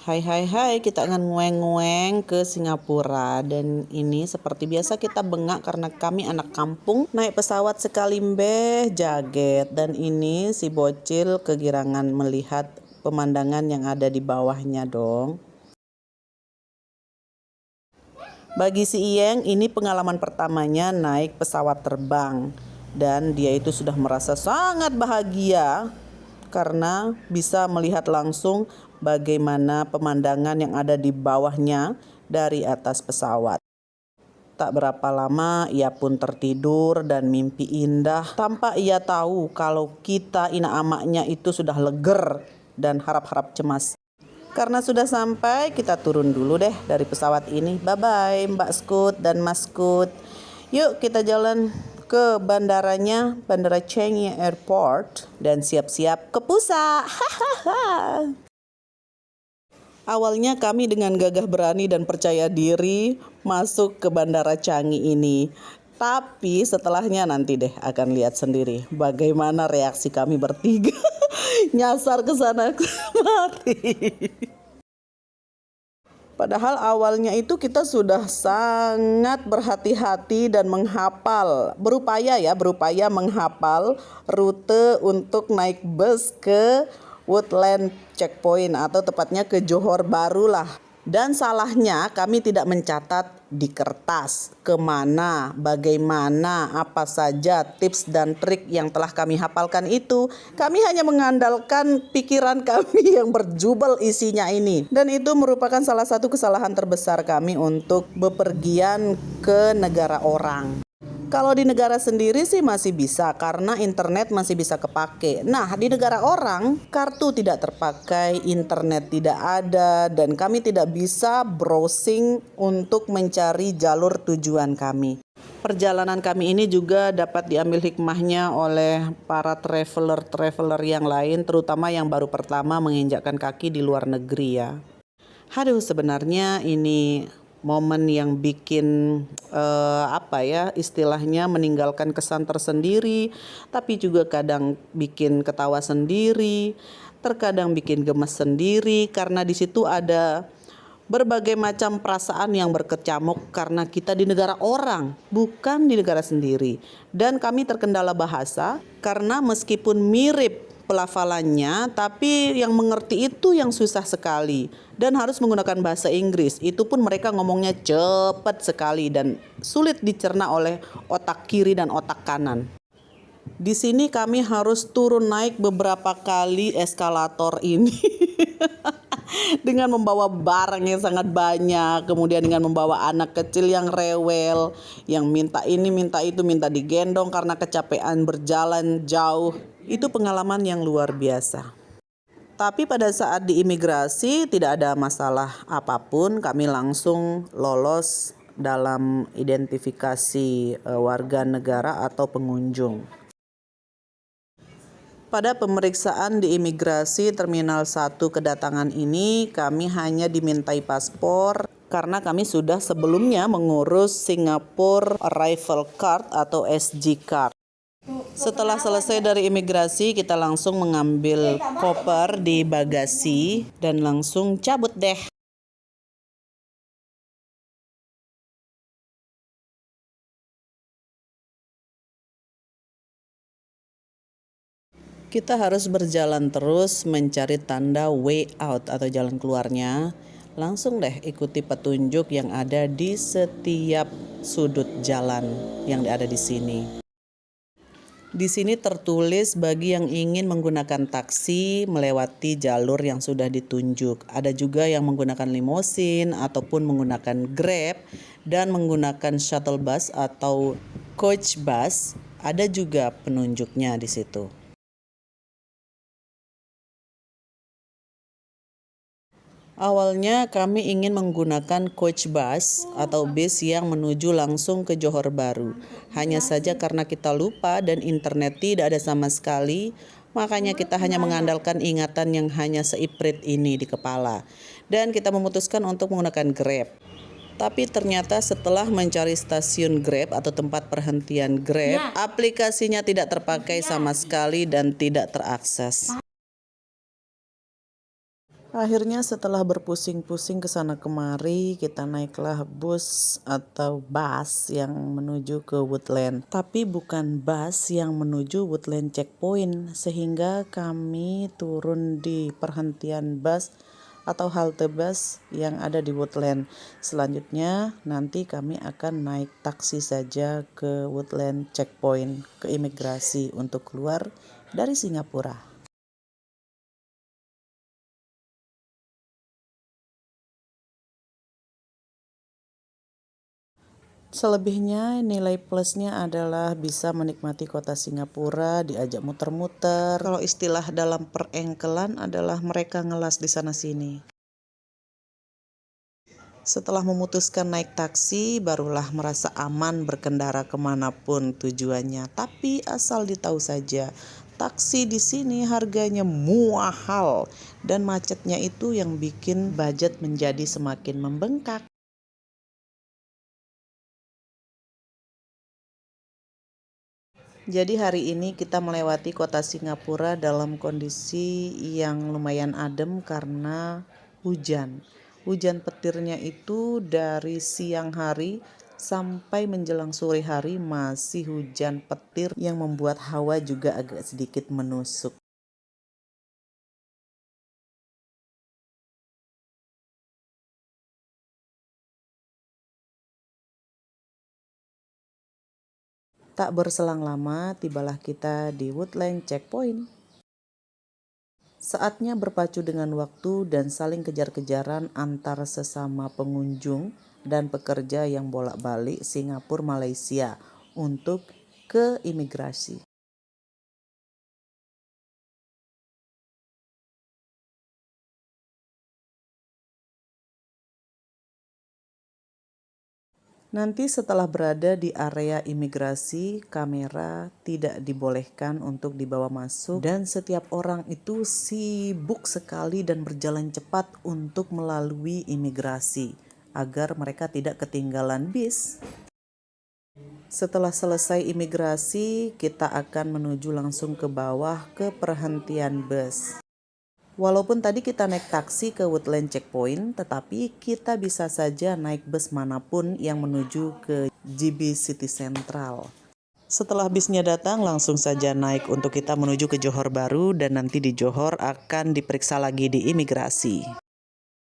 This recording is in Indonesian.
Hai hai hai, kita akan ngueng-ngueng ke Singapura. Dan ini seperti biasa kita bengak karena kami anak kampung. Naik pesawat sekali mbeh jaget. Dan ini si bocil kegirangan melihat pemandangan yang ada di bawahnya dong. Bagi si Iyeng ini pengalaman pertamanya naik pesawat terbang. Dan dia itu sudah merasa sangat bahagia karena bisa melihat langsung bagaimana pemandangan yang ada di bawahnya dari atas pesawat. Tak berapa lama ia pun tertidur dan mimpi indah tanpa ia tahu kalau kita ina amaknya itu sudah leger dan harap-harap cemas. Karena sudah sampai, kita turun dulu deh dari pesawat ini. Bye-bye Mbak Skut dan Mas Skut. Yuk kita jalan ke bandaranya, Bandara Changi Airport, dan siap-siap ke Pusa. Awalnya kami dengan gagah berani dan percaya diri masuk ke Bandara Changi ini. Tapi setelahnya nanti deh akan lihat sendiri bagaimana reaksi kami bertiga. Nyasar ke sana kemari. Padahal awalnya itu kita sudah sangat berhati-hati dan berupaya menghafal rute untuk naik bus ke Woodland Checkpoint atau tepatnya ke Johor Bahru lah. Dan salahnya kami tidak mencatat di kertas kemana, bagaimana, apa saja tips dan trik yang telah kami hafalkan itu. Kami hanya mengandalkan pikiran kami yang berjubel isinya ini. Dan itu merupakan salah satu kesalahan terbesar kami untuk bepergian ke negara orang. Kalau di negara sendiri sih masih bisa karena internet masih bisa kepake. Nah, di negara orang kartu tidak terpakai, internet tidak ada, dan kami tidak bisa browsing untuk mencari jalur tujuan kami. Perjalanan kami ini juga dapat diambil hikmahnya oleh para traveler yang lain, terutama yang baru pertama menginjakkan kaki di luar negeri ya. Aduh, sebenarnya ini momen yang bikin istilahnya meninggalkan kesan tersendiri, tapi juga kadang bikin ketawa sendiri, terkadang bikin gemes sendiri karena di situ ada berbagai macam perasaan yang berkecamuk karena kita di negara orang, bukan di negara sendiri. Dan kami terkendala bahasa karena meskipun mirip pelafalannya, tapi yang mengerti itu yang susah sekali dan harus menggunakan bahasa Inggris. Itu pun mereka ngomongnya cepat sekali dan sulit dicerna oleh otak kiri dan otak kanan. Di sini kami harus turun naik beberapa kali eskalator ini dengan membawa barang yang sangat banyak, kemudian dengan membawa anak kecil yang rewel, yang minta ini, minta itu, minta digendong karena kecapean berjalan jauh. Itu pengalaman yang luar biasa. Tapi pada saat di imigrasi tidak ada masalah apapun, kami langsung lolos dalam identifikasi warga negara atau pengunjung. Pada pemeriksaan di imigrasi Terminal 1 kedatangan ini, kami hanya dimintai paspor karena kami sudah sebelumnya mengurus Singapore Arrival Card atau SG Card. Setelah selesai dari imigrasi, kita langsung mengambil koper di bagasi dan langsung cabut deh. Kita harus berjalan terus mencari tanda way out atau jalan keluarnya. Langsung deh ikuti petunjuk yang ada di setiap sudut jalan yang ada di sini. Di sini tertulis bagi yang ingin menggunakan taksi melewati jalur yang sudah ditunjuk. Ada juga yang menggunakan limosin ataupun menggunakan Grab dan menggunakan shuttle bus atau coach bus. Ada juga penunjuknya di situ. Awalnya kami ingin menggunakan coach bus atau bis yang menuju langsung ke Johor Bahru. Hanya saja karena kita lupa dan internet tidak ada sama sekali, makanya kita hanya mengandalkan ingatan yang hanya seiprit ini di kepala. Dan kita memutuskan untuk menggunakan Grab. Tapi ternyata setelah mencari stasiun Grab atau tempat perhentian Grab, aplikasinya tidak terpakai sama sekali dan tidak terakses. Akhirnya setelah berpusing-pusing ke sana kemari, kita naiklah bus atau bus yang menuju ke Woodland. Tapi bukan bus yang menuju Woodland Checkpoint, sehingga kami turun di perhentian bus atau halte bus yang ada di Woodland. Selanjutnya nanti kami akan naik taksi saja ke Woodland Checkpoint, ke imigrasi untuk keluar dari Singapura. Selebihnya nilai plusnya adalah bisa menikmati kota Singapura, diajak muter-muter. Kalau istilah dalam perengkelan adalah mereka ngelas di sana sini. Setelah memutuskan naik taksi, barulah merasa aman berkendara kemanapun tujuannya. Tapi asal ditahu saja, taksi di sini harganya mahal dan macetnya itu yang bikin budget menjadi semakin membengkak. Jadi hari ini kita melewati kota Singapura dalam kondisi yang lumayan adem karena hujan. Hujan petirnya itu dari siang hari sampai menjelang sore hari masih hujan petir yang membuat hawa juga agak sedikit menusuk. Tak berselang lama, tibalah kita di Woodland Checkpoint. Saatnya berpacu dengan waktu dan saling kejar-kejaran antar sesama pengunjung dan pekerja yang bolak-balik Singapura Malaysia untuk ke imigrasi. Nanti setelah berada di area imigrasi, kamera tidak dibolehkan untuk dibawa masuk dan setiap orang itu sibuk sekali dan berjalan cepat untuk melalui imigrasi agar mereka tidak ketinggalan bis. Setelah selesai imigrasi, kita akan menuju langsung ke bawah ke perhentian bus. Walaupun tadi kita naik taksi ke Woodland Checkpoint, tetapi kita bisa saja naik bus manapun yang menuju ke JB City Central. Setelah bisnya datang, langsung saja naik untuk kita menuju ke Johor Bahru dan nanti di Johor akan diperiksa lagi di imigrasi.